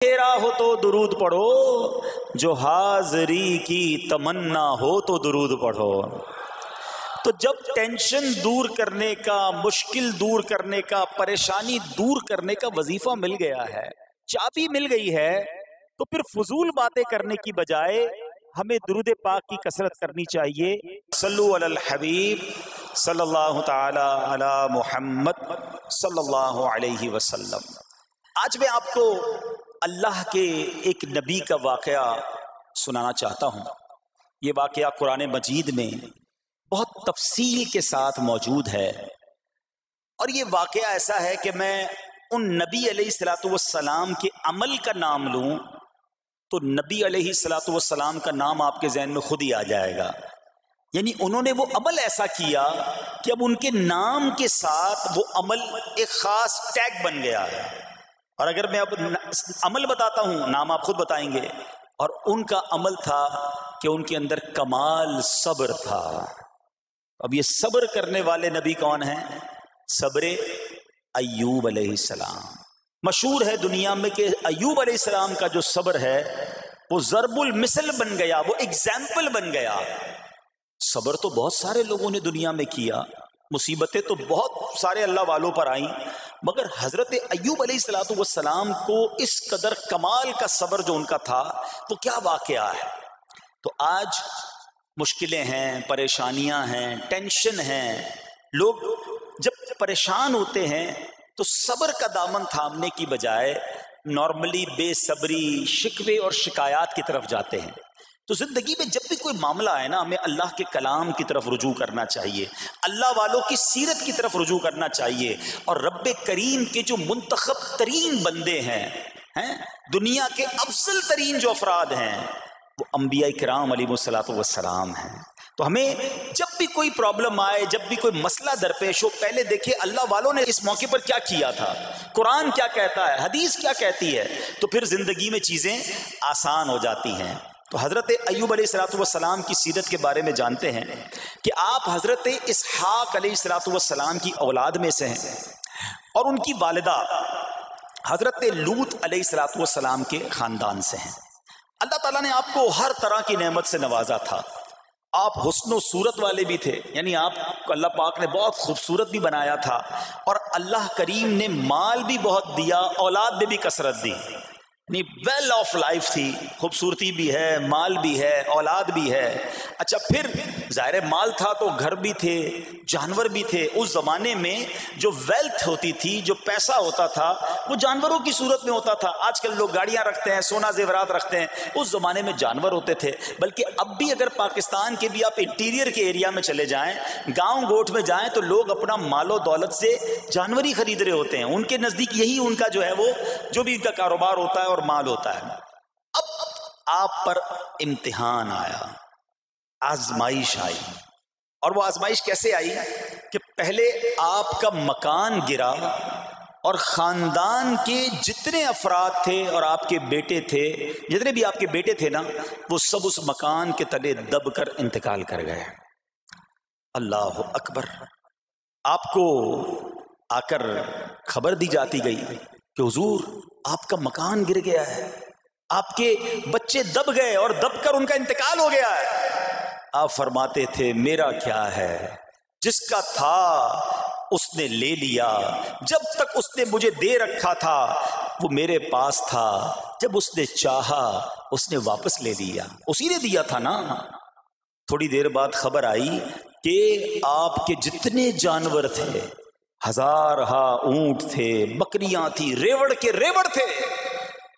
تیرا ہو تو درود پڑھو، جو حاضری کی تمنا ہو تو درود پڑھو۔ تو جب ٹینشن دور کرنے کا، مشکل دور کرنے کا، پریشانی دور کرنے کا وظیفہ مل گیا ہے، چابی مل گئی ہے، تو پھر فضول باتیں کرنے کی بجائے ہمیں درود پاک کی کثرت کرنی چاہیے۔ صلو علی الحبیب صلی اللہ تعالی علی محمد صلی اللہ علیہ وسلم۔ آج میں آپ کو اللہ کے ایک نبی کا واقعہ سنانا چاہتا ہوں۔ یہ واقعہ قرآن مجید میں بہت تفصیل کے ساتھ موجود ہے، اور یہ واقعہ ایسا ہے کہ میں ان نبی علیہ الصلوۃ والسلام کے عمل کا نام لوں تو نبی علیہ الصلوۃ والسلام کا نام آپ کے ذہن میں خود ہی آ جائے گا۔ یعنی انہوں نے وہ عمل ایسا کیا کہ اب ان کے نام کے ساتھ وہ عمل ایک خاص ٹیگ بن گیا ہے۔ اور اگر میں اب عمل بتاتا ہوں، نام آپ خود بتائیں گے۔ اور ان کا عمل تھا کہ ان کے اندر کمال صبر تھا۔ اب یہ صبر کرنے والے نبی کون ہیں؟ صبر ایوب علیہ السلام۔ مشہور ہے دنیا میں کہ ایوب علیہ السلام کا جو صبر ہے وہ ضرب المثل بن گیا، وہ ایگزامپل بن گیا۔ صبر تو بہت سارے لوگوں نے دنیا میں کیا، مصیبتیں تو بہت سارے اللہ والوں پر آئیں، مگر حضرت ایوب علیہ السلام کو اس قدر کمال کا صبر جو ان کا تھا، وہ کیا واقعہ ہے۔ تو آج مشکلیں ہیں، پریشانیاں ہیں، ٹینشن ہیں، لوگ جب پریشان ہوتے ہیں تو صبر کا دامن تھامنے کی بجائے نارملی بے صبری، شکوے اور شکایات کی طرف جاتے ہیں۔ تو زندگی میں جب بھی کوئی معاملہ آئے نا، ہمیں اللہ کے کلام کی طرف رجوع کرنا چاہیے، اللہ والوں کی سیرت کی طرف رجوع کرنا چاہیے، اور رب کریم کے جو منتخب ترین بندے ہیں، دنیا کے افضل ترین جو افراد ہیں، وہ انبیاء کرام علیہ الصلوۃ والسلام ہیں۔ تو ہمیں جب بھی کوئی پرابلم آئے، جب بھی کوئی مسئلہ درپیش ہو، پہلے دیکھیں اللہ والوں نے اس موقع پر کیا کیا تھا، قرآن کیا کہتا ہے، حدیث کیا کہتی ہے، تو پھر زندگی میں چیزیں آسان ہو جاتی ہیں۔ تو حضرت ایوب علیہ الصلوۃ والسلام کی سیرت کے بارے میں جانتے ہیں کہ آپ حضرت اسحاق علیہ الصلوۃ والسلام کی اولاد میں سے ہیں، اور ان کی والدہ حضرت لوط علیہ الصلوۃ والسلام کے خاندان سے ہیں۔ اللہ تعالیٰ نے آپ کو ہر طرح کی نعمت سے نوازا تھا۔ آپ حسن و صورت والے بھی تھے، یعنی آپ کو اللہ پاک نے بہت خوبصورت بھی بنایا تھا، اور اللہ کریم نے مال بھی بہت دیا، اولاد میں بھی کثرت دی، یعنی ویل آف لائف تھی، خوبصورتی بھی ہے، مال بھی ہے، اولاد بھی ہے۔ اچھا، پھر ظاہر مال تھا تو گھر بھی تھے، جانور بھی تھے۔ اس زمانے میں جو ویلتھ ہوتی تھی، جو پیسہ ہوتا تھا، وہ جانوروں کی صورت میں ہوتا تھا۔ آج کل لوگ گاڑیاں رکھتے ہیں، سونا زیورات رکھتے ہیں، اس زمانے میں جانور ہوتے تھے۔ بلکہ اب بھی اگر پاکستان کے بھی آپ انٹیریئر کے ایریا میں چلے جائیں، گاؤں گوٹھ میں جائیں، تو لوگ اپنا مال و دولت سے جانور ہی خرید رہے ہوتے ہیں۔ ان کے نزدیک یہی ان کا جو ہے وہ جو بھی ان کا کاروبار ہوتا ہے اور مال ہوتا ہے۔ اب آپ پر امتحان آیا، آزمائش آئی، اور وہ آزمائش کیسے آئی کہ پہلے آپ کا مکان گرا، اور خاندان کے جتنے افراد تھے اور آپ کے بیٹے تھے، جتنے بھی آپ کے بیٹے تھے نا، وہ سب اس مکان کے تلے دب کر انتقال کر گئے۔ اللہ اکبر۔ آپ کو آ کر خبر دی جاتی گئی کہ حضور آپ کا مکان گر گیا ہے، آپ کے بچے دب گئے اور دب کر ان کا انتقال ہو گیا ہے۔ آپ فرماتے تھے میرا کیا ہے، جس کا تھا اس نے لے لیا، جب تک اس نے مجھے دے رکھا تھا وہ میرے پاس تھا، جب اس نے چاہا اس نے واپس لے لیا، اسی نے دیا تھا نا۔ تھوڑی دیر بعد خبر آئی کہ آپ کے جتنے جانور تھے، ہزارہا اونٹ تھے، بکریاں تھی، ریوڑ کے ریوڑ تھے،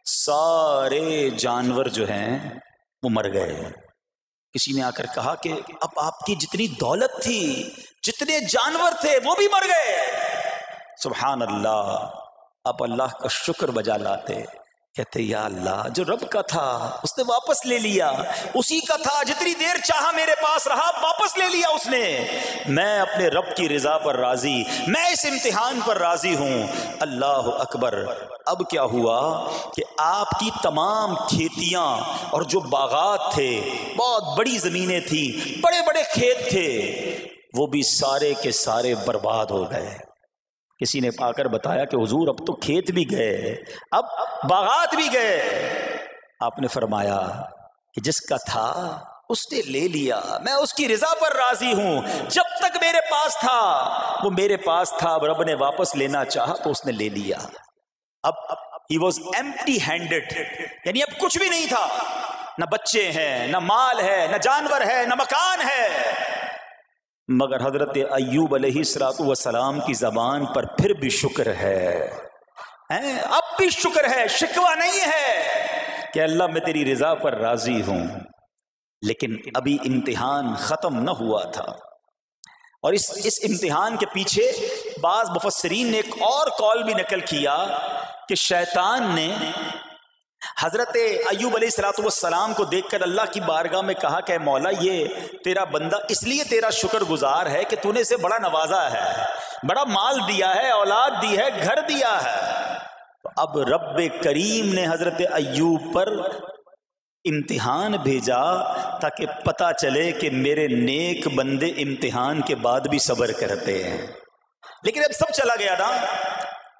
سارے جانور جو ہیں وہ مر گئے۔ کسی نے آ کر کہا کہ اب آپ کی جتنی دولت تھی، جتنے جانور تھے، وہ بھی مر گئے۔ سبحان اللہ۔ آپ اللہ کا شکر بجا لاتے، کہتے یا اللہ، جو رب کا تھا اس نے واپس لے لیا، اسی کا تھا، جتنی دیر چاہا میرے پاس رہا، واپس لے لیا اس نے۔ میں اپنے رب کی رضا پر راضی، میں اس امتحان پر راضی ہوں۔ اللہ اکبر۔ اب کیا ہوا کہ آپ کی تمام کھیتیاں اور جو باغات تھے، بہت بڑی زمینیں تھی، بڑے بڑے کھیت تھے، وہ بھی سارے کے سارے برباد ہو گئے۔ کسی نے آ کر بتایا کہ حضور اب تو کھیت بھی گئے، اب باغات بھی گئے۔ آپ نے فرمایا کہ جس کا تھا اس نے لے لیا، میں اس کی رضا پر راضی ہوں۔ جب تک میرے پاس تھا وہ میرے پاس تھا، اب رب نے واپس لینا چاہا تو اس نے لے لیا۔ اب he was empty handed، یعنی اب کچھ بھی نہیں تھا، نہ بچے ہیں، نہ مال ہے، نہ جانور ہے، نہ مکان ہے۔ مگر حضرت ایوب علیہ السلام کی زبان پر پھر بھی شکر ہے، اب بھی شکر ہے، شکوہ نہیں ہے کہ اللہ میں تیری رضا پر راضی ہوں۔ لیکن ابھی امتحان ختم نہ ہوا تھا، اور اس امتحان کے پیچھے بعض مفسرین نے ایک اور قول بھی نقل کیا کہ شیطان نے حضرت ایوب علیہ السلام کو دیکھ کر اللہ کی بارگاہ میں کہا کہ اے مولا، یہ تیرا بندہ اس لیے تیرا شکر گزار ہے کہ تو نے اسے بڑا نوازا ہے، بڑا مال دیا ہے، اولاد دی ہے، گھر دیا ہے۔ تو اب رب کریم نے حضرت ایوب پر امتحان بھیجا تاکہ پتہ چلے کہ میرے نیک بندے امتحان کے بعد بھی صبر کرتے ہیں۔ لیکن اب سب چلا گیا نا،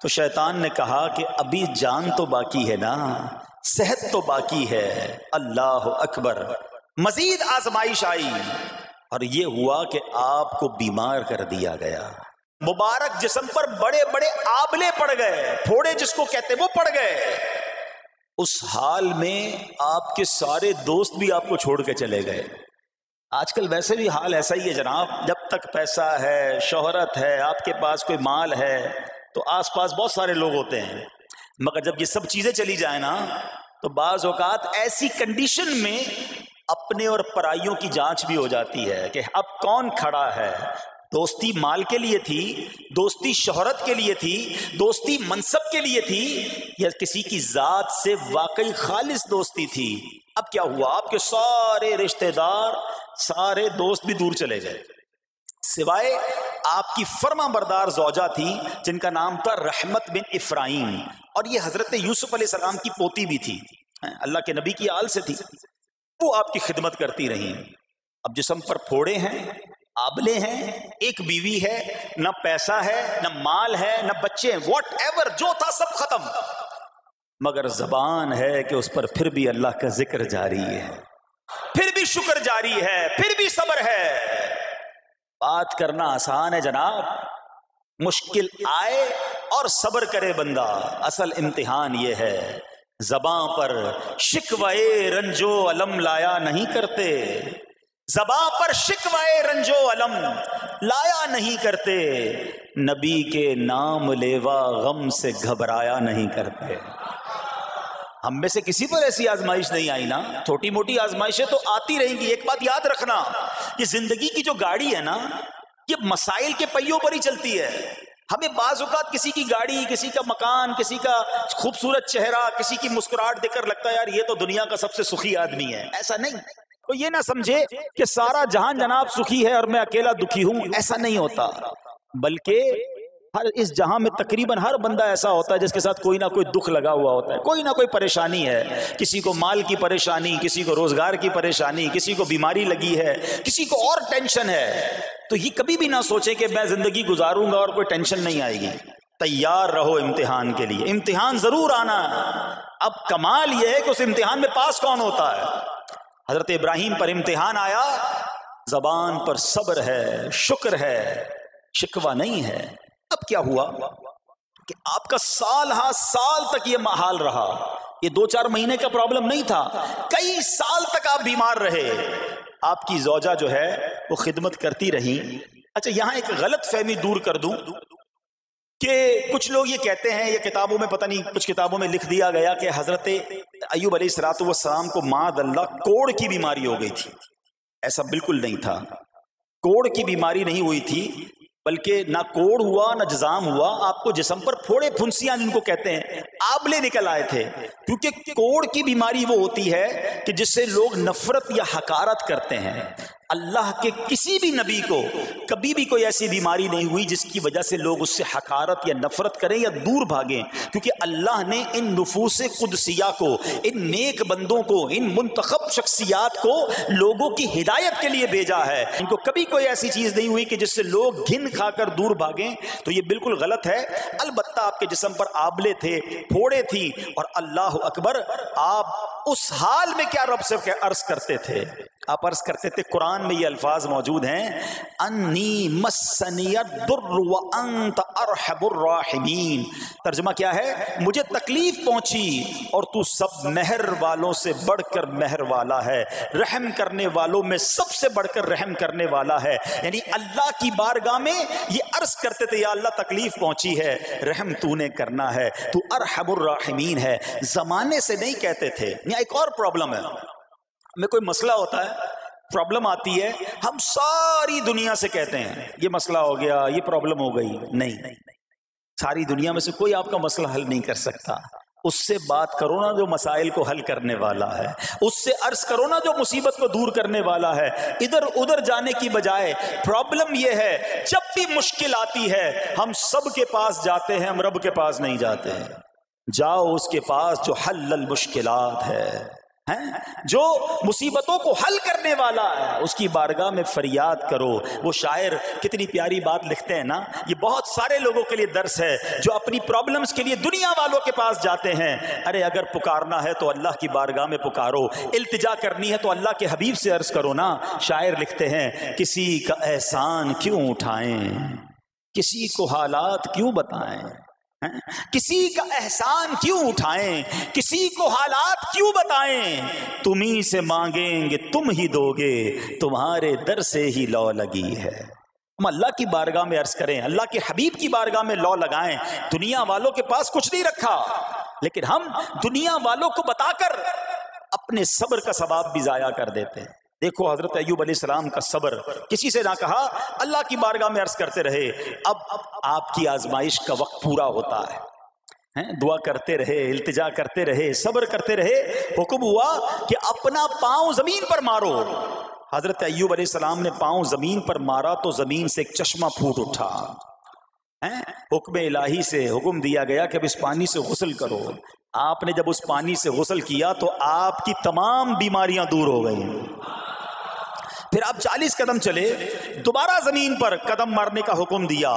تو شیطان نے کہا کہ ابھی جان تو باقی ہے نا، صحت تو باقی ہے، اللہ اکبر۔ مزید آزمائش آئی اور یہ ہوا کہ آپ کو بیمار کر دیا گیا، مبارک جسم پر بڑے بڑے آبلے پڑ گئے، پھوڑے جس کو کہتے وہ پڑ گئے۔ اس حال میں آپ کے سارے دوست بھی آپ کو چھوڑ کے چلے گئے۔ آج کل ویسے بھی حال ایسا ہی ہے جناب، جب تک پیسہ ہے، شہرت ہے، آپ کے پاس کوئی مال ہے تو آس پاس بہت سارے لوگ ہوتے ہیں، مگر جب یہ سب چیزیں چلی جائیں نا تو بعض اوقات ایسی کنڈیشن میں اپنے اور پرائیوں کی جانچ بھی ہو جاتی ہے کہ اب کون کھڑا ہے۔ دوستی مال کے لیے تھی، دوستی شہرت کے لیے تھی، دوستی منصب کے لیے تھی، یا کسی کی ذات سے واقعی خالص دوستی تھی؟ اب کیا ہوا؟ آپ کے سارے رشتہ دار، سارے دوست بھی دور چلے گئے، سوائے آپ کی فرما بردار زوجہ تھی جن کا نام تھا رحمت بن افراہیم، اور یہ حضرت یوسف علیہ السلام کی پوتی بھی تھی، اللہ کے نبی کی آل سے تھی، وہ آپ کی خدمت کرتی رہیں۔ اب جسم پر پھوڑے ہیں، آبلے ہیں، ایک بیوی ہے، نہ پیسہ ہے، نہ مال ہے، نہ بچے ہیں، واٹ ایور جو تھا سب ختم، مگر زبان ہے کہ اس پر پھر بھی اللہ کا ذکر جاری ہے، پھر بھی شکر جاری ہے، پھر بھی صبر ہے۔ بات کرنا آسان ہے جناب، مشکل آئے اور صبر کرے بندہ، اصل امتحان یہ ہے۔ زباں پر شکوائے رنجو علم لایا نہیں کرتے، زباں پر شکوائے رنجو علم لایا نہیں کرتے، نبی کے نام لیوا غم سے گھبرایا نہیں کرتے۔ ہم میں سے کسی پر ایسی آزمائش نہیں آئی نا، چھوٹی موٹی آزمائشیں تو آتی رہیں گی۔ ایک بات یاد رکھنا، یہ زندگی کی جو گاڑی ہے نا، یہ مسائل کے پہیوں پر ہی چلتی ہے۔ ہمیں بعض اوقات کسی کی گاڑی، کسی کا مکان، کسی کا خوبصورت چہرہ، کسی کی مسکراہٹ دیکھ کر لگتا ہے یار یہ تو دنیا کا سب سے سخی آدمی ہے۔ ایسا نہیں، تو یہ نہ سمجھے کہ سارا جہان جناب سخی ہے اور میں اکیلا دکھی ہوں، ایسا نہیں ہوتا، بلکہ ہر اس جہاں میں تقریباً ہر بندہ ایسا ہوتا ہے جس کے ساتھ کوئی نہ کوئی دکھ لگا ہوا ہوتا ہے، کوئی نہ کوئی پریشانی ہے، کسی کو مال کی پریشانی، کسی کو روزگار کی پریشانی، کسی کو بیماری لگی ہے، کسی کو اور ٹینشن ہے۔ تو یہ کبھی بھی نہ سوچیں کہ میں زندگی گزاروں گا اور کوئی ٹینشن نہیں آئے گی۔ تیار رہو امتحان کے لیے، امتحان ضرور آنا ہے۔ اب کمال یہ ہے کہ اس امتحان میں پاس کون ہوتا ہے۔ حضرت ابراہیم پر امتحان آیا، زبان پر صبر ہے، شکر ہے، شکوہ نہیں ہے۔ اب کیا ہوا کہ آپ کا سال ہاں سال تک یہ حال رہا، یہ 2-4 مہینے کا پرابلم نہیں تھا، کئی سال تک آپ بیمار رہے۔ آپ کی زوجہ جو ہے وہ خدمت کرتی رہی۔ اچھا یہاں ایک غلط فہمی دور کر دوں کہ کچھ لوگ یہ کہتے ہیں، یہ کتابوں میں پتہ نہیں کچھ کتابوں میں لکھ دیا گیا کہ حضرت ایوب علیہ السلام کو معاذ اللہ کوڑ کی بیماری ہو گئی تھی۔ ایسا بالکل نہیں تھا، کوڑ کی بیماری نہیں ہوئی تھی، بلکہ نہ کوڑ ہوا نہ جزام ہوا، آپ کو جسم پر پھوڑے پھنسیاں جن کو کہتے ہیں آبلے نکل آئے تھے، کیونکہ کوڑ کی بیماری وہ ہوتی ہے کہ جس سے لوگ نفرت یا حقارت کرتے ہیں۔ اللہ کے کسی بھی نبی کو کبھی بھی کوئی ایسی بیماری نہیں ہوئی جس کی وجہ سے لوگ اس سے حقارت یا نفرت کریں یا دور بھاگیں، کیونکہ اللہ نے ان نفوس قدسیہ کو، ان نیک بندوں کو، ان منتخب شخصیات کو لوگوں کی ہدایت کے لیے بھیجا ہے۔ ان کو کبھی کوئی ایسی چیز نہیں ہوئی کہ جس سے لوگ گھن کھا کر دور بھاگیں، تو یہ بالکل غلط ہے۔ البتہ آپ کے جسم پر آبلے تھے، پھوڑے تھی، اور اللہ اکبر، آپ اس حال میں کیا رب سے عرض کرتے تھے؟ آپ عرض کرتے تھے، قرآن میں یہ الفاظ موجود ہیں، انی مسنی الضر وانت ارحم الراحمین۔ ترجمہ کیا ہے؟ مجھے تکلیف پہنچی اور تو سب مہر والوں سے بڑھ کر مہر والا ہے، رحم کرنے والوں میں سب سے بڑھ کر رحم کرنے والا ہے۔ یعنی اللہ کی بارگاہ میں یہ عرض کرتے تھے، یا اللہ تکلیف پہنچی ہے، رحم تو نے کرنا ہے، تو ارحم الراحمین ہے، زمانے سے نہیں کہتے تھے۔ یہاں ایک اور پرابلم ہے، میں کوئی مسئلہ ہوتا ہے، پرابلم آتی ہے، ہم ساری دنیا سے کہتے ہیں یہ مسئلہ ہو گیا، یہ پرابلم ہو گئی۔ نہیں، ساری دنیا میں سے کوئی آپ کا مسئلہ حل نہیں کر سکتا۔ اس سے بات کرو نا جو مسائل کو حل کرنے والا ہے، اس سے عرض کرو نا جو مصیبت کو دور کرنے والا ہے۔ ادھر ادھر جانے کی بجائے پرابلم یہ ہے، جب بھی مشکل آتی ہے ہم سب کے پاس جاتے ہیں، ہم رب کے پاس نہیں جاتے ہیں۔ جاؤ اس کے پاس جو حل المشکلات ہے، جو مصیبتوں کو حل کرنے والا ہے، اس کی بارگاہ میں فریاد کرو۔ وہ شاعر کتنی پیاری بات لکھتے ہیں نا، یہ بہت سارے لوگوں کے لیے درس ہے جو اپنی پرابلمز کے لیے دنیا والوں کے پاس جاتے ہیں۔ ارے اگر پکارنا ہے تو اللہ کی بارگاہ میں پکارو، التجا کرنی ہے تو اللہ کے حبیب سے عرض کرو نا۔ شاعر لکھتے ہیں، کسی کا احسان کیوں اٹھائیں، کسی کو حالات کیوں بتائیں، کسی کا احسان کیوں اٹھائیں، کسی کو حالات کیوں بتائیں، تمہیں سے مانگیں گے تم ہی دو گے، تمہارے در سے ہی لو لگی ہے۔ ہم اللہ کی بارگاہ میں عرض کریں، اللہ کے حبیب کی بارگاہ میں لو لگائیں۔ دنیا والوں کے پاس کچھ نہیں رکھا، لیکن ہم دنیا والوں کو بتا کر اپنے صبر کا ثواب بھی ضائع کر دیتے ہیں۔ دیکھو حضرت ایوب علیہ السلام کا صبر، کسی سے نہ کہا، اللہ کی بارگاہ میں عرض کرتے رہے۔ اب آپ کی آزمائش کا وقت پورا ہوتا ہے، دعا کرتے رہے، التجا کرتے رہے، صبر کرتے رہے۔ حکم ہوا کہ اپنا پاؤں زمین پر مارو۔ حضرت ایوب علیہ السلام نے پاؤں زمین پر مارا تو زمین سے ایک چشمہ پھوٹ اٹھا۔ حکم الہی سے حکم دیا گیا کہ اب اس پانی سے غسل کرو۔ آپ نے جب اس پانی سے غسل کیا تو آپ کی تمام بیماریاں دور ہو گئیں۔ پھر آپ 40 قدم چلے، دوبارہ زمین پر قدم مارنے کا حکم دیا۔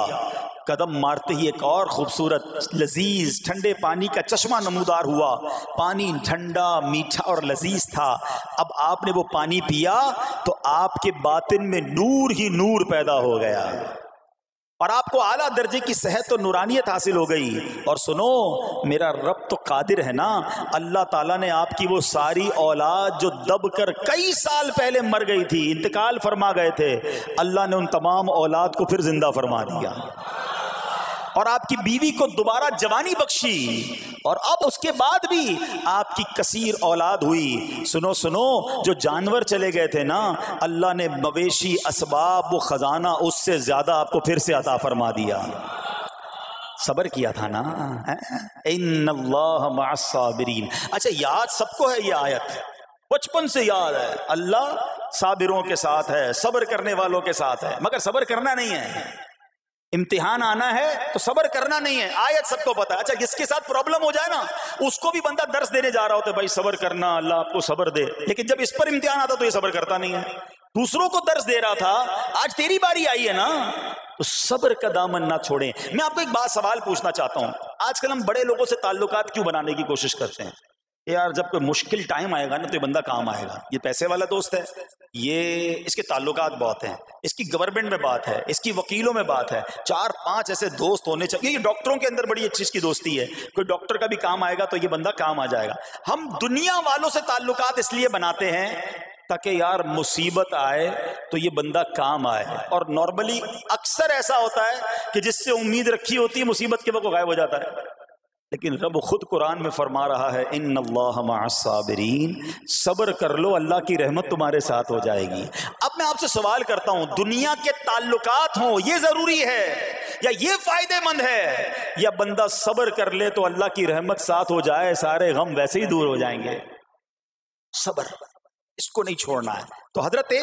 قدم مارتے ہی ایک اور خوبصورت لذیذ ٹھنڈے پانی کا چشمہ نمودار ہوا۔ پانی ٹھنڈا، میٹھا اور لذیذ تھا۔ اب آپ نے وہ پانی پیا تو آپ کے باطن میں نور ہی نور پیدا ہو گیا، اور آپ کو اعلیٰ درجے کی صحت و نورانیت حاصل ہو گئی۔ اور سنو، میرا رب تو قادر ہے نا، اللہ تعالیٰ نے آپ کی وہ ساری اولاد جو دب کر کئی سال پہلے مر گئی تھی، انتقال فرما گئے تھے، اللہ نے ان تمام اولاد کو پھر زندہ فرما دیا، اور آپ کی بیوی کو دوبارہ جوانی بخشی، اور اب اس کے بعد بھی آپ کی کثیر اولاد ہوئی۔ سنو سنو، جو جانور چلے گئے تھے نا، اللہ نے مویشی، اسباب و خزانہ اس سے زیادہ آپ کو پھر سے عطا فرما دیا۔ صبر کیا تھا نا، ان اللہ مع الصابرین۔ اچھا، یاد سب کو ہے یہ آیت، بچپن سے یاد ہے، اللہ صابروں کے ساتھ ہے، صبر کرنے والوں کے ساتھ ہے، مگر صبر کرنا نہیں ہے۔ امتحان آنا ہے تو صبر کرنا نہیں ہے، آیت سب کو پتا ہے۔ اچھا، جس کے ساتھ پرابلم ہو جائے نا، اس کو بھی بندہ درس دینے جا رہا ہوتا ہے، بھائی صبر کرنا، اللہ آپ کو صبر دے، لیکن جب اس پر امتحان آتا تو یہ صبر کرتا نہیں ہے۔ دوسروں کو درس دے رہا تھا، آج تیری باری آئی ہے نا، تو صبر کا دامن نہ چھوڑیں۔ میں آپ کو ایک بات سوال پوچھنا چاہتا ہوں، آج کل ہم بڑے لوگوں سے تعلقات کیوں بنانے کی کوشش کرتے ہیں؟ یار جب کوئی مشکل ٹائم آئے گا نا تو یہ بندہ کام آئے گا، یہ پیسے والا دوست ہے، یہ اس کے تعلقات بہت ہیں، اس کی گورنمنٹ میں بات ہے، اس کی وکیلوں میں بات ہے، 4-5 ایسے دوست ہونے چاہیے۔ یہ ڈاکٹروں کے اندر بڑی اچھی اس کی دوستی ہے، کوئی ڈاکٹر کا بھی کام آئے گا تو یہ بندہ کام آ جائے گا۔ ہم دنیا والوں سے تعلقات اس لیے بناتے ہیں تاکہ یار مصیبت آئے تو یہ بندہ کام آئے، اور نارملی اکثر ایسا ہوتا ہے کہ جس سے امید رکھی ہوتی ہے مصیبت کے وقت غائب ہو جاتا ہے۔ لیکن رب خود قرآن میں فرما رہا ہے، ان اللہ مع الصابرین، صبر کر لو، اللہ کی رحمت تمہارے ساتھ ہو جائے گی۔ اب میں آپ سے سوال کرتا ہوں، دنیا کے تعلقات ہوں یہ ضروری ہے یا یہ فائدہ مند ہے، یا بندہ صبر کر لے تو اللہ کی رحمت ساتھ ہو جائے، سارے غم ویسے ہی دور ہو جائیں گے؟ صبر، اس کو نہیں چھوڑنا ہے۔ تو حضرت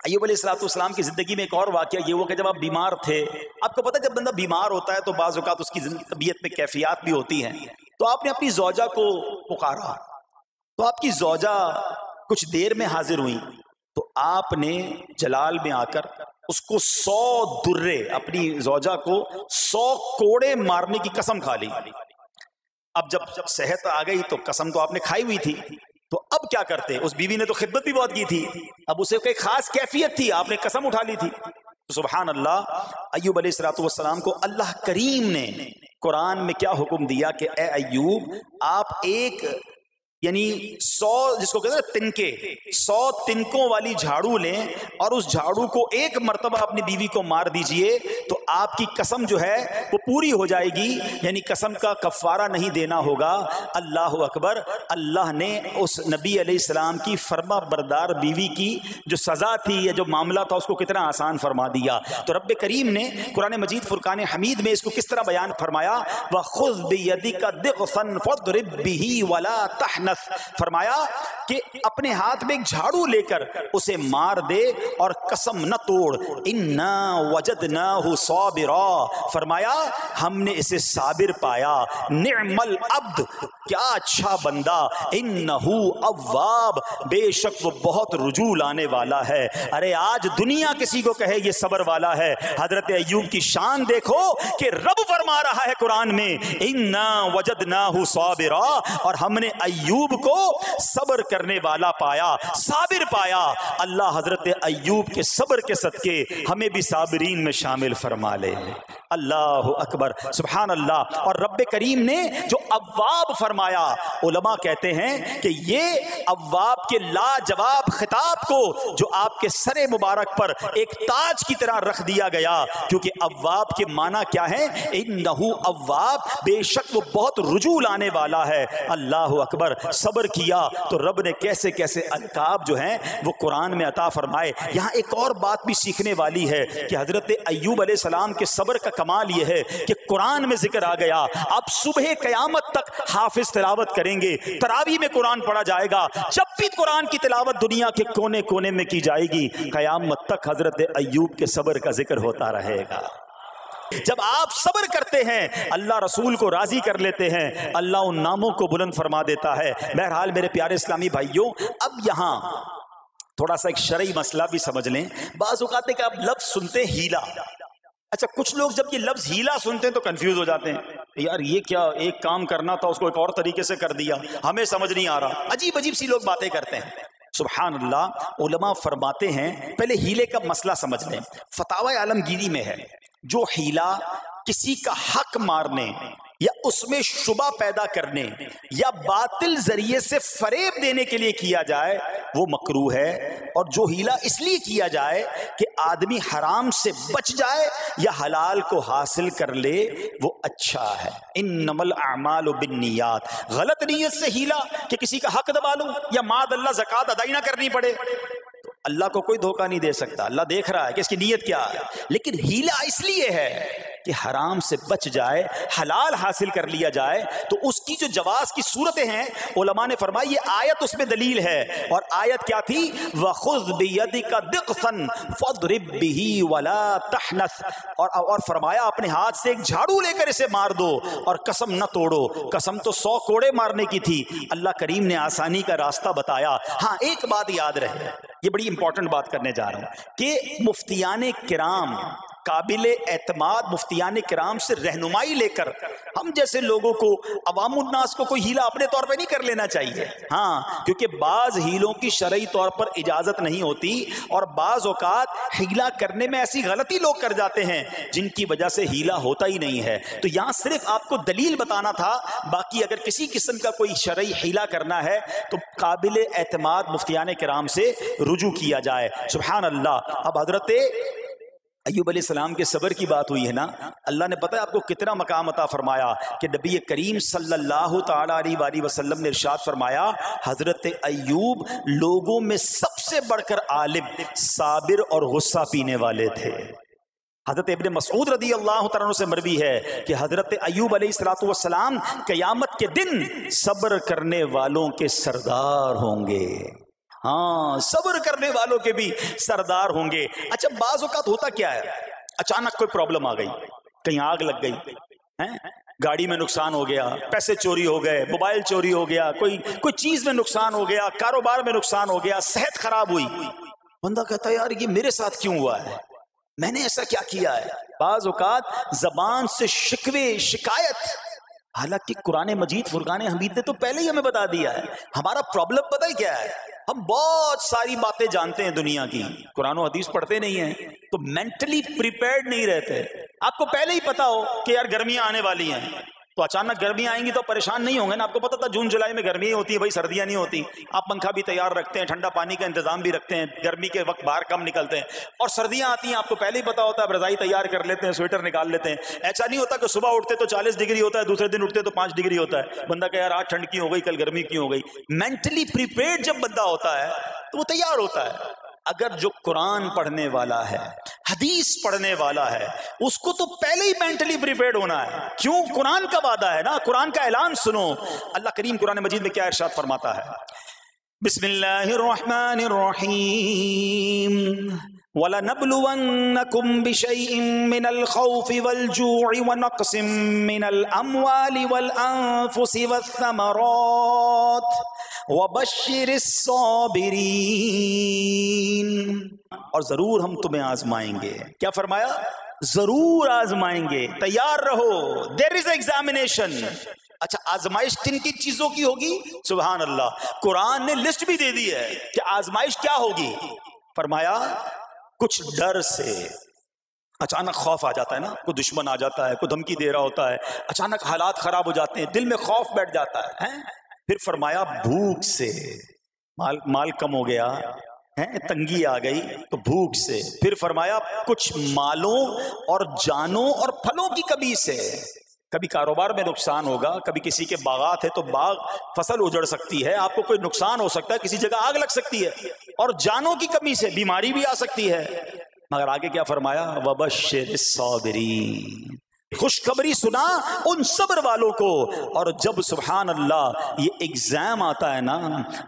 ایوب علیہ السلام کی زندگی میں ایک اور واقعہ یہ ہوا کہ جب آپ بیمار تھے، آپ کو پتہ جب بندہ بیمار ہوتا ہے تو بعض اوقات اس کی طبیعت میں کیفیات بھی ہوتی ہیں، تو آپ نے اپنی زوجہ کو پکارا، تو آپ کی زوجہ کچھ دیر میں حاضر ہوئی، تو آپ نے جلال میں آ کر اس کو 100 درے، اپنی زوجہ کو 100 کوڑے مارنے کی قسم کھا لی۔ اب جب صحت آ گئی تو قسم تو آپ نے کھائی ہوئی تھی، تو اب کیا کرتے؟ اس بیوی نے تو خدمت بھی بہت کی تھی، اب اسے کوئی خاص کیفیت تھی، آپ نے قسم اٹھا لی تھی۔ سبحان اللہ، ایوب علیہ السلام کو اللہ کریم نے قرآن میں کیا حکم دیا کہ اے ایوب، آپ ایک یعنی 100 جس کو کہتے ہیں تنکے، 100 تنکوں والی جھاڑو لیں اور اس جھاڑو کو ایک مرتبہ اپنی بیوی کو مار دیجئے تو آپ کی قسم جو ہے وہ پوری ہو جائے گی، یعنی قسم کا کفارہ نہیں دینا ہوگا۔ اللہ اکبر! اللہ نے اس نبی علیہ السلام کی فرما بردار بیوی کی جو سزا تھی یا جو معاملہ تھا اس کو کتنا آسان فرما دیا۔ تو رب کریم نے قرآن مجید فرقان حمید میں اس کو کس طرح بیان فرمایا، وَخُذْ بِيَدِكَ ضِغْثًا فَاضْرِب بِهِ وَلَا تَحْنَثْ، فرمایا کہ اپنے ہاتھ میں ایک جھاڑو لے کر اسے مار دے اور قسم نہ توڑ۔ اِنَّا وَجَدْنَاهُ صَابِرًا، فرمایا ہم نے اسے صابر پایا۔ نعم العبد، کیا اچھا بندہ۔ اِنَّهُ اواب، بے شک وہ بہت رجوع لانے والا ہے۔ ارے آج دنیا کسی کو کہے یہ صبر والا ہے، حضرت ایوب کی شان دیکھو کہ رب فرما رہا ہے قرآن میں اِنَّا وَجَدْنَاهُ صَابِرًا، اور ہم نے ایوب کو صبر کرنے والا پایا، صابر پایا۔ اللہ حضرت ایوب کے صبر کے صدقے ہمیں بھی صابرین میں شامل فرما لے۔ اللہ اکبر، سبحان اللہ۔ اور رب کریم نے جو اواب فرمایا، علماء کہتے ہیں کہ یہ اواب کے لاجواب خطاب کو جو آپ کے سر مبارک پر ایک تاج کی طرح رکھ دیا گیا، کیونکہ اواب کے معنی کیا ہے؟ انہو اواب، بے شک وہ بہت رجوع لانے والا ہے۔ اللہ اکبر، صبر کیا تو رب نے کیسے کیسے القاب جو ہیں وہ قرآن میں عطا فرمائے۔ یہاں ایک اور بات بھی سیکھنے والی ہے کہ حضرت ایوب علیہ السلام کے صبر کا کمال یہ ہے کہ قرآن میں ذکر آ گیا، اب صبح قیامت تک حافظ تلاوت کریں گے، تراویح میں قرآن پڑھا جائے گا، جب بھی قرآن کی تلاوت دنیا کے کونے کونے میں کی جائے گی، قیامت تک حضرت ایوب کے صبر کا ذکر ہوتا رہے گا۔ جب آپ صبر کرتے ہیں اللہ رسول کو راضی کر لیتے ہیں، اللہ ان ناموں کو بلند فرما دیتا ہے۔ بہرحال میرے پیارے اسلامی بھائیوں، اب یہاں تھوڑا سا ایک شرعی مسئلہ بھی سمجھ لیں۔ بعض اوقات ہے کہ آپ لفظ سنتے ہیلا، اچھا کچھ لوگ جب یہ لفظ ہیلا سنتے ہیں تو کنفیوز ہو جاتے ہیں، یار یہ کیا، ایک کام کرنا تھا اس کو ایک اور طریقے سے کر دیا، ہمیں سمجھ نہیں آ رہا، عجیب عجیب سی لوگ باتیں کرتے ہیں۔ سبحان اللہ، علماء فرماتے ہیں پہلے ہیلے کا مسئلہ سمجھ لیں۔ فتاوی عالمگیری میں ہے جو ہیلا کسی کا حق مارنے یا اس میں شبہ پیدا کرنے یا باطل ذریعے سے فریب دینے کے لیے کیا جائے وہ مکروہ ہے، اور جو ہیلا اس لیے کیا جائے کہ آدمی حرام سے بچ جائے یا حلال کو حاصل کر لے وہ اچھا ہے۔ انما الاعمال بالنیات، غلط نیت سے ہیلا کہ کسی کا حق دبا لوں یا معاذ اللہ زکوٰۃ ادا ہی نہ کرنی پڑے، تو اللہ کو کوئی دھوکہ نہیں دے سکتا، اللہ دیکھ رہا ہے کہ اس کی نیت کیا ہے۔ لیکن ہیلا اس لیے ہے کہ حرام سے بچ جائے، حلال حاصل کر لیا جائے، تو اس کی جو جواز کی صورتیں ہیں علماء نے فرمایا یہ آیت اس میں دلیل ہے، اور آیت کیا تھی؟ وَخُذْ بِيَدِكَ ضِغْثًا فَاضْرِب بِهِ وَلَا تَحْنَثْ، اور فرمایا اپنے ہاتھ سے ایک جھاڑو لے کر اسے مار دو اور قسم نہ توڑو۔ قسم تو 100 کوڑے مارنے کی تھی، اللہ کریم نے آسانی کا راستہ بتایا۔ ہاں ایک بات یاد رہے، یہ بڑی امپورٹنٹ بات کرنے جا رہا ہوں کہ مفتیان کرام، قابل اعتماد مفتیان کرام سے رہنمائی لے کر ہم جیسے لوگوں کو، عوام الناس کو کوئی ہیلا اپنے طور پہ نہیں کر لینا چاہیے۔ ہاں، کیونکہ بعض ہیلوں کی شرعی طور پر اجازت نہیں ہوتی، اور بعض اوقات ہیلا کرنے میں ایسی غلطی لوگ کر جاتے ہیں جن کی وجہ سے ہیلا ہوتا ہی نہیں ہے۔ تو یہاں صرف آپ کو دلیل بتانا تھا، باقی اگر کسی قسم کا کوئی شرعی ہیلا کرنا ہے تو قابل اعتماد مفتیان کرام سے رجوع کیا جائے۔ سبحان اللہ۔ اب حضرت ایوب علیہ السلام کے صبر کی بات ہوئی ہے نا، اللہ نے پتہ ہے آپ کو کتنا مقام عطا فرمایا کہ نبی کریم صلی اللہ تعالی علیہ وآلہ وسلم نے ارشاد فرمایا حضرت ایوب لوگوں میں سب سے بڑھ کر عالم، صابر اور غصہ پینے والے تھے۔ حضرت ابن مسعود رضی اللہ تعالیٰ عنہ سے مروی ہے کہ حضرت ایوب علیہ السلام قیامت کے دن صبر کرنے والوں کے سردار ہوں گے۔ ہاں صبر کرنے والوں کے بھی سردار ہوں گے. اچھا بعض اوقات ہوتا کیا ہے, اچانک کوئی پرابلم آ گئی, کہیں آگ لگ گئی, گاڑی میں نقصان ہو گیا, پیسے چوری ہو گئے, موبائل چوری ہو گیا, کوئی چیز میں نقصان ہو گیا, کاروبار میں نقصان ہو گیا, صحت خراب ہوئی. بندہ کہتا ہے یار یہ میرے ساتھ کیوں ہوا ہے, میں نے ایسا کیا کیا ہے. بعض اوقات زبان سے شکوے شکایت, حالانکہ قرآن مجید فرقان حمید نے تو پہلے ہی ہمیں بتا دیا ہے. ہمارا پرابلم پتہ ہی کیا ہے, ہم بہت ساری باتیں جانتے ہیں دنیا کی, قرآن و حدیث پڑھتے نہیں ہیں, تو مینٹلی پریپیئرڈ نہیں رہتے. آپ کو پہلے ہی پتا ہو کہ یار گرمیاں آنے والی ہیں, تو اچانک گرمیاں آئیں گی تو پریشان نہیں ہوں گے نا. آپ کو پتا تھا جون جولائی میں گرمیاں ہوتی ہیں بھائی, سردیاں نہیں ہوتی. آپ پنکھا بھی تیار رکھتے ہیں, ٹھنڈا پانی کا انتظام بھی رکھتے ہیں, گرمی کے وقت باہر کم نکلتے ہیں. اور سردیاں آتی ہیں آپ کو پہلے ہی پتا ہوتا ہے, آپ رضائی تیار کر لیتے ہیں, سویٹر نکال لیتے ہیں. ایسا نہیں ہوتا کہ صبح اٹھتے تو 40 ڈگری ہوتا ہے, دوسرے دن اٹھتے تو 5 ڈگری ہوتا ہے. بندہ کہ یار آج ٹھنڈ کیوں ہو گئی, کل گرمی کیوں ہو گئی. مینٹلی پریپیئرڈ جب بندہ ہوتا ہے تو وہ تیار ہوتا ہے. اگر جو قرآن پڑھنے والا ہے, حدیث پڑھنے والا ہے, اس کو تو پہلے ہی مینٹلی پریپیئرڈ ہونا ہے. کیوں؟ قرآن کا وعدہ ہے نا, قرآن کا اعلان سنو. اللہ کریم قرآن مجید میں کیا ارشاد فرماتا ہے, بسم اللہ الرحمن الرحیم, وَلَنَبْلُوَنَّكُمْ بِشَيْءٍ مِّنَ الْخَوْفِ وَالْجُوعِ وَنَقْصٍ مِّنَ الْأَمْوَالِ وَالْأَنفُسِ وَالثَّمَرَاتِ وَبَشِّرِ الصَّابِرِينَ. اور ضرور ہم تمہیں آزمائیں گے. کیا فرمایا؟ ضرور آزمائیں گے, تیار رہو. دیر از ایگزامینیشن. اچھا آزمائش کن کی چیزوں کی ہوگی؟ سبحان اللہ, قرآن نے لسٹ بھی دے دی ہے کہ آزمائش کیا ہوگی. فرمایا کچھ ڈر سے, اچانک خوف آ جاتا ہے نا, کوئی دشمن آ جاتا ہے, کوئی دھمکی دے رہا ہوتا ہے, اچانک حالات خراب ہو جاتے ہیں, دل میں خوف بیٹھ جاتا ہے. پھر فرمایا بھوک سے, مال کم ہو گیا, تنگی آ گئی تو بھوک سے. پھر فرمایا کچھ مالوں اور جانوں اور پھلوں کی کمی سے. کبھی کاروبار میں نقصان ہوگا, کبھی کسی کے باغات ہے تو باغ فصل اجڑ سکتی ہے, آپ کو کوئی نقصان ہو سکتا ہے, کسی جگہ آگ لگ سکتی ہے, اور جانوں کی کمی سے بیماری بھی آ سکتی ہے. مگر آگے کیا فرمایا, وَبَشِّرِ الصَّابِرِينَ, خوشخبری سنا ان صبر والوں کو. اور جب سبحان اللہ یہ ایگزام آتا ہے نا,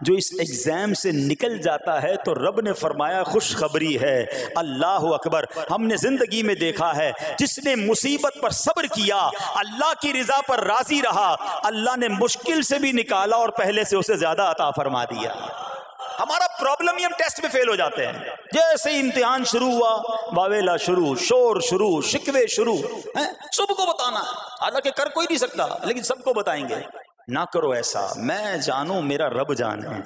جو اس ایگزام سے نکل جاتا ہے تو رب نے فرمایا خوشخبری ہے. اللہ اکبر. ہم نے زندگی میں دیکھا ہے جس نے مصیبت پر صبر کیا, اللہ کی رضا پر راضی رہا, اللہ نے مشکل سے بھی نکالا اور پہلے سے اسے زیادہ عطا فرما دیا. ہمارا پرابلم ہی ہم ٹیسٹ میں فیل ہو جاتے ہیں. جیسے امتحان شروع ہوا, واویلا شروع, شور شروع, شکوے شروع, سب کو بتانا, حالانکہ کر کوئی نہیں سکتا لیکن سب کو بتائیں گے. نہ کرو ایسا, میں جانوں میرا رب جانے,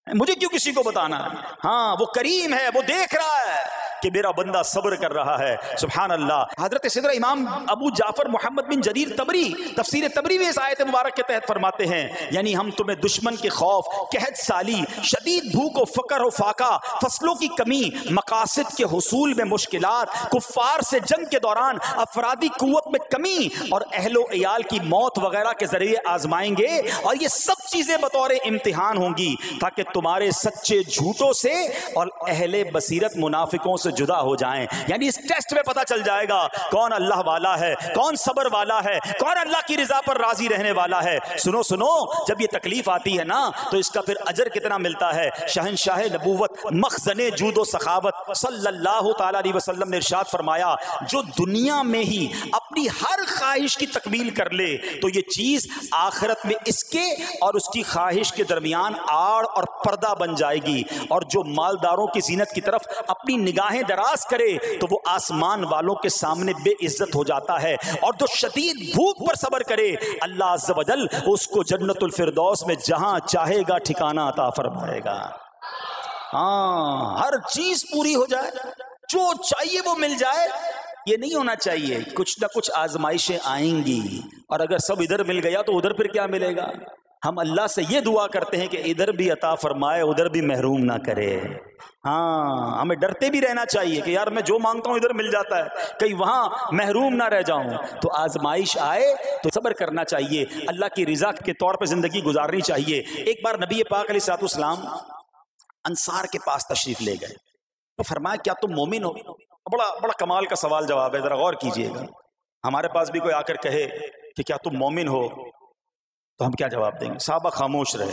مجھے کیوں کسی کو بتانا. ہاں وہ کریم ہے, وہ دیکھ رہا ہے کہ میرا بندہ صبر کر رہا ہے. سبحان اللہ. حضرت سیدنا امام ابو جعفر محمد بن جریر طبری تفسیر طبری میں اس آیت مبارک کے تحت فرماتے ہیں, یعنی ہم تمہیں دشمن کے خوف, قحط سالی, شدید بھوک و فقر و فاقہ, فصلوں کی کمی, مقاصد کے حصول میں مشکلات, کفار سے جنگ کے دوران افرادی قوت میں کمی اور اہل و عیال کی موت وغیرہ کے ذریعے آزمائیں گے. اور یہ سب چیزیں بطور امتحان ہوں گی تاکہ تمہارے سچے جھوٹوں سے اور اہل بصیرت منافقوں سے جدا ہو جائیں. یعنی اس ٹیسٹ میں پتا چل جائے گا کون اللہ والا ہے, کون صبر والا ہے, کون اللہ کی رضا پر راضی رہنے والا ہے. سنو سنو, جب یہ تکلیف آتی ہے نا تو اس کا پھر اجر کتنا ملتا ہے. شہنشاہ نبوت, مخزن جود و سخاوت صلی اللہ تعالی علیہ وسلم نے ارشاد فرمایا, جو دنیا میں ہی اپنی ہر خواہش کی تکمیل کر لے تو یہ چیز آخرت میں اس کے اور اس کی خواہش کے درمیان آڑ اور پردہ بن جائے گی. اور جو مالداروں کی زینت کی طرف اپنی نگاہیں دراز کرے تو وہ آسمان والوں کے سامنے بے عزت ہو جاتا ہے. اور جو شدید بھوک پر صبر کرے, اللہ عز و جل اس کو جنت الفردوس میں جہاں چاہے گا ٹھکانہ عطا فرمائے گا. ہاں, ہر چیز پوری ہو جائے, جو چاہیے وہ مل جائے, یہ نہیں ہونا چاہیے. کچھ نہ کچھ آزمائشیں آئیں گی, اور اگر سب ادھر مل گیا تو ادھر پھر کیا ملے گا. ہم اللہ سے یہ دعا کرتے ہیں کہ ادھر بھی عطا فرمائے, ادھر بھی محروم نہ کرے. ہاں, ہمیں ڈرتے بھی رہنا چاہیے کہ یار میں جو مانگتا ہوں ادھر مل جاتا ہے, کہیں وہاں محروم نہ رہ جاؤں. تو آزمائش آئے تو صبر کرنا چاہیے, اللہ کی رضا کے طور پہ زندگی گزارنی چاہیے. ایک بار نبی پاک علیہ الصلوۃ والسلام انصار کے پاس تشریف لے گئے تو فرمایا کیا تم مومن ہو؟ بڑا کمال کا سوال جواب ہے, ذرا غور کیجئے گا. ہمارے پاس بھی کوئی آ کر کہے کہ کیا تم مومن ہو تو ہم کیا جواب دیں گے؟ صحابہ خاموش رہے.